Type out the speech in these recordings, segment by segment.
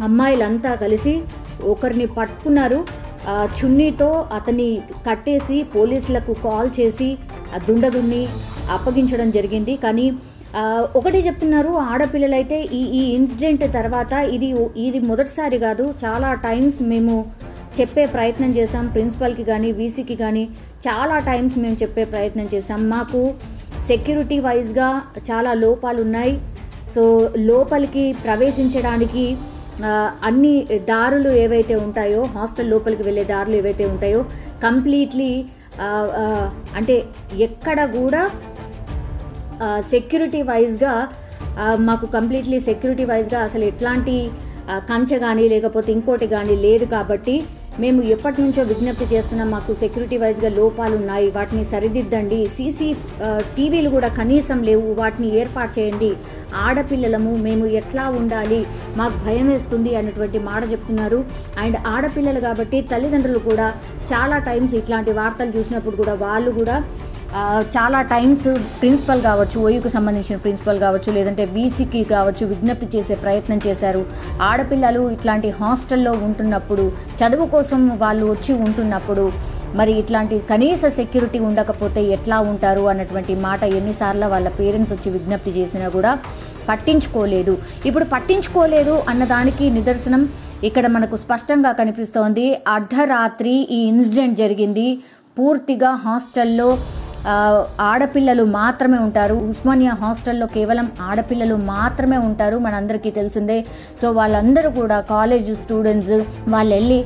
అమ్మాయిలంతా కలిసి ఒకరిని పట్టుకున్నారు. చున్నీతో అతన్ని కట్టేసి పోలీసులకు కాల్ చేసి ఆ దుండగుడిని అప్పగించడం జరిగింది. కానీ ఒకటి చెప్తున్నారు, ఆడపిల్లలైతే ఈ ఇన్సిడెంట్ తర్వాత ఇది మొదటిసారి కాదు, చాలా టైమ్స్ మేము చెప్పే ప్రయత్నం చేశాం. ప్రిన్సిపల్కి కానీ వీసీకి కానీ చాలా టైమ్స్ మేము చెప్పే ప్రయత్నం చేశాం. మాకు సెక్యూరిటీ వైజ్గా చాలా లోపాలు ఉన్నాయి. సో లోపలికి ప్రవేశించడానికి అన్ని దారులు ఏవైతే ఉంటాయో, హాస్టల్ లోపలికి వెళ్ళే దారులు ఏవైతే ఉంటాయో కంప్లీట్లీ అంటే ఎక్కడ కూడా సెక్యూరిటీ వైజ్గా మాకు కంప్లీట్లీ సెక్యూరిటీ వైజ్గా అసలు ఎట్లాంటి కంచె కానీ లేకపోతే ఇంకోటి కానీ లేదు. కాబట్టి మేము ఎప్పటి నుంచో విజ్ఞప్తి చేస్తున్నాం, మాకు సెక్యూరిటీ వైజ్గా లోపాలు ఉన్నాయి, వాటిని సరిదిద్దండి. సీసీ టీవీలు కూడా కనీసం లేవు, వాటిని ఏర్పాటు చేయండి. ఆడపిల్లలము, మేము ఎట్లా ఉండాలి, మాకు భయం వేస్తుంది అన్నటువంటి మాట చెప్తున్నారు. అండ్ ఆడపిల్లలు కాబట్టి తల్లిదండ్రులు కూడా చాలా టైమ్స్ ఇట్లాంటి వార్తలు చూసినప్పుడు కూడా వాళ్ళు కూడా చాలా టైమ్స్ ప్రిన్సిపల్ కావచ్చు, ఓయూకు సంబంధించిన ప్రిన్సిపల్ కావచ్చు, లేదంటే వీసీకి కావచ్చు విజ్ఞప్తి చేసే ప్రయత్నం చేశారు. ఆడపిల్లలు ఇట్లాంటి హాస్టల్లో ఉంటున్నప్పుడు, చదువు కోసం వాళ్ళు వచ్చి ఉంటున్నప్పుడు మరి ఇట్లాంటి కనీస సెక్యూరిటీ ఉండకపోతే ఎట్లా ఉంటారు అన్నటువంటి మాట ఎన్నిసార్లు వాళ్ళ పేరెంట్స్ వచ్చి విజ్ఞప్తి చేసినా కూడా పట్టించుకోలేదు. ఇప్పుడు పట్టించుకోలేదు అన్నదానికి నిదర్శనం ఇక్కడ మనకు స్పష్టంగా కనిపిస్తోంది. అర్ధరాత్రి ఈ ఇన్సిడెంట్ జరిగింది. పూర్తిగా హాస్టల్లో ఆడపిల్లలు మాత్రమే ఉంటారు. ఉస్మానియా హాస్టల్లో కేవలం ఆడపిల్లలు మాత్రమే ఉంటారు, మనందరికీ తెలిసిందే. సో వాళ్ళందరూ కూడా కాలేజ్ స్టూడెంట్స్, వాళ్ళు వెళ్ళి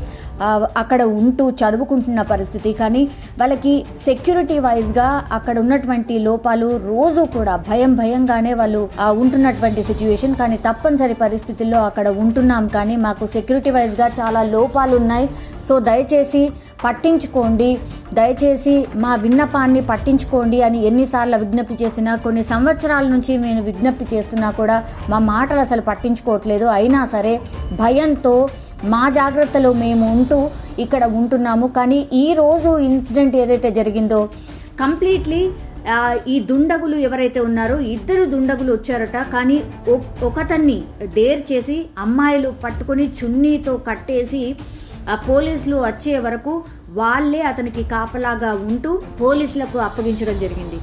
అక్కడ ఉంటూ చదువుకుంటున్న పరిస్థితి. కానీ వాళ్ళకి సెక్యూరిటీ వైజ్గా అక్కడ ఉన్నటువంటి లోపాలు రోజు కూడా భయంగానే వాళ్ళు ఉంటున్నటువంటి సిచ్యువేషన్. కానీ తప్పనిసరి పరిస్థితుల్లో అక్కడ ఉంటున్నాం, కానీ మాకు సెక్యూరిటీ వైజ్గా చాలా లోపాలు ఉన్నాయి. సో దయచేసి పట్టించుకోండి, దయచేసి మా విన్నపాన్ని పట్టించుకోండి అని ఎన్నిసార్లు విజ్ఞప్తి చేసినా, కొన్ని సంవత్సరాల నుంచి నేను విజ్ఞప్తి చేస్తున్నా కూడా మా మాటలు అసలు పట్టించుకోవట్లేదు. అయినా సరే భయంతో మా జాగ్రత్తలో మేము ఉంటూ ఇక్కడ ఉంటున్నాము. కానీ ఈరోజు ఇన్సిడెంట్ ఏదైతే జరిగిందో కంప్లీట్లీ ఈ దుండగులు ఎవరైతే ఉన్నారో, ఇద్దరు దుండగులు వచ్చారట. కానీ ఒకతన్ని డేర్ చేసి అమ్మాయిలు పట్టుకొని చున్నీతో కట్టేసి పోలీసులు వచ్చే వరకు వాళ్ళే అతనికి కాపలాగా ఉంటూ పోలీసులకు అప్పగించడం జరిగింది.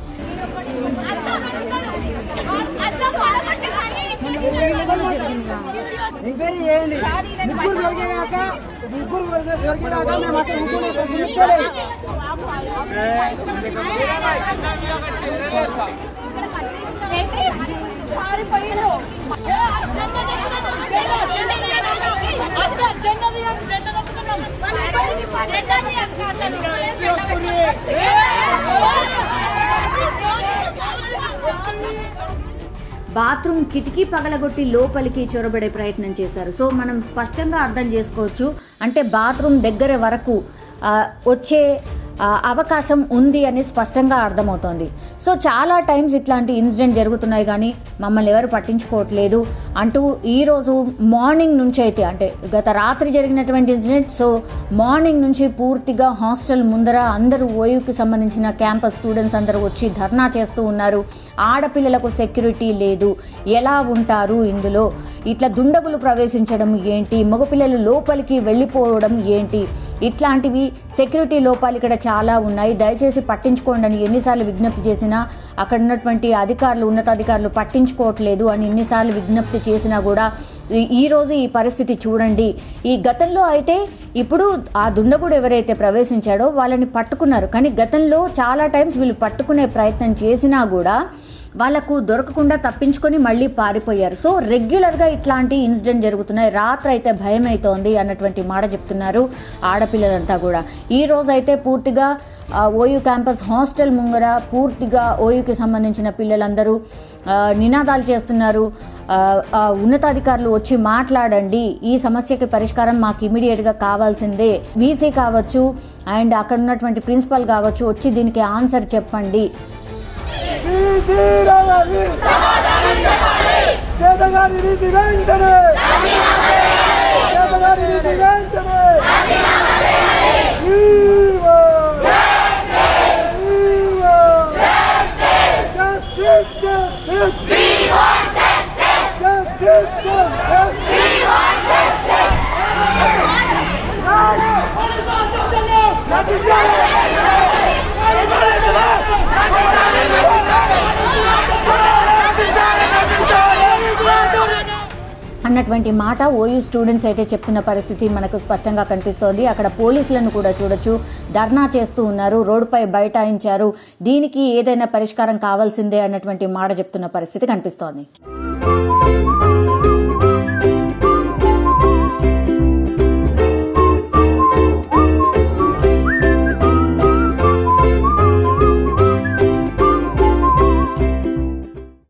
బాత్రూమ్ కిటికీ పగలగొట్టి లోపలికి చొరబడే ప్రయత్నం చేశారు. సో మనం స్పష్టంగా అర్థం చేసుకోవచ్చు, అంటే బాత్రూమ్ దగ్గర వరకు వచ్చే అవకాశం ఉంది అని స్పష్టంగా అర్థమవుతోంది. సో చాలా టైమ్స్ ఇట్లాంటి ఇన్సిడెంట్ జరుగుతున్నాయి, కానీ మమ్మల్ని ఎవరు పట్టించుకోవట్లేదు అంటూ ఈరోజు మార్నింగ్ నుంచి అయితే, అంటే గత రాత్రి జరిగినటువంటి ఇన్సిడెంట్, సో మార్నింగ్ నుంచి పూర్తిగా హాస్టల్ ముందర అందరూ ఓయూకి సంబంధించిన క్యాంపస్ స్టూడెంట్స్ అందరూ వచ్చి ధర్నా చేస్తూ ఉన్నారు. ఆడపిల్లలకు సెక్యూరిటీ లేదు, ఎలా ఉంటారు ఇందులో, ఇట్లా దుండగులు ప్రవేశించడం ఏంటి, మగపిల్లలు లోపలికి వెళ్ళిపోవడం ఏంటి, ఇట్లాంటివి సెక్యూరిటీ లోపాలు ఇక్కడ చాలా ఉన్నాయి, దయచేసి పట్టించుకోండి అని ఎన్నిసార్లు విజ్ఞప్తి చేసినా అక్కడ ఉన్నటువంటి అధికారులు, ఉన్నతాధికారులు పట్టించుకోవట్లేదు అని ఎన్నిసార్లు విజ్ఞప్తి చేసినా కూడా ఈరోజు ఈ పరిస్థితి చూడండి. ఈ గతంలో అయితే ఇప్పుడు ఆ దుండగుడు ఎవరైతే ప్రవేశించాడో వాళ్ళని పట్టుకున్నారు, కానీ గతంలో చాలా టైమ్స్ వీళ్ళు పట్టుకునే ప్రయత్నం చేసినా కూడా వాళ్ళకు దొరకకుండా తప్పించుకొని మళ్ళీ పారిపోయారు. సో రెగ్యులర్గా ఇట్లాంటి ఇన్సిడెంట్ జరుగుతున్నాయి. రాత్రి అయితే భయం అవుతోంది అన్నటువంటి మాట చెప్తున్నారు ఆడపిల్లలంతా కూడా. ఈ రోజు అయితే పూర్తిగా ఓయూ క్యాంపస్ హాస్టల్ ముంగర పూర్తిగా ఓయూకి సంబంధించిన పిల్లలందరూ నినాదాలు చేస్తున్నారు. ఉన్నతాధికారులు వచ్చి మాట్లాడండి, ఈ సమస్యకి పరిష్కారం మాకు ఇమీడియట్గా కావాల్సిందే, వీసీ కావచ్చు అండ్ అక్కడ ఉన్నటువంటి ప్రిన్సిపల్ కావచ్చు వచ్చి దీనికి ఆన్సర్ చెప్పండి. అన్నటువంటి మాట ఓయూ స్టూడెంట్స్ అయితే చెప్తున్న పరిస్థితి మనకు స్పష్టంగా కనిపిస్తోంది. అక్కడ పోలీసులను కూడా చూడొచ్చు, ధర్నా చేస్తూ ఉన్నారు, రోడ్డుపై బైఠాయించారు, దీనికి ఏదైనా పరిష్కారం కావాల్సిందే అన్నటువంటి మాట చెప్తున్న పరిస్థితి కనిపిస్తోంది.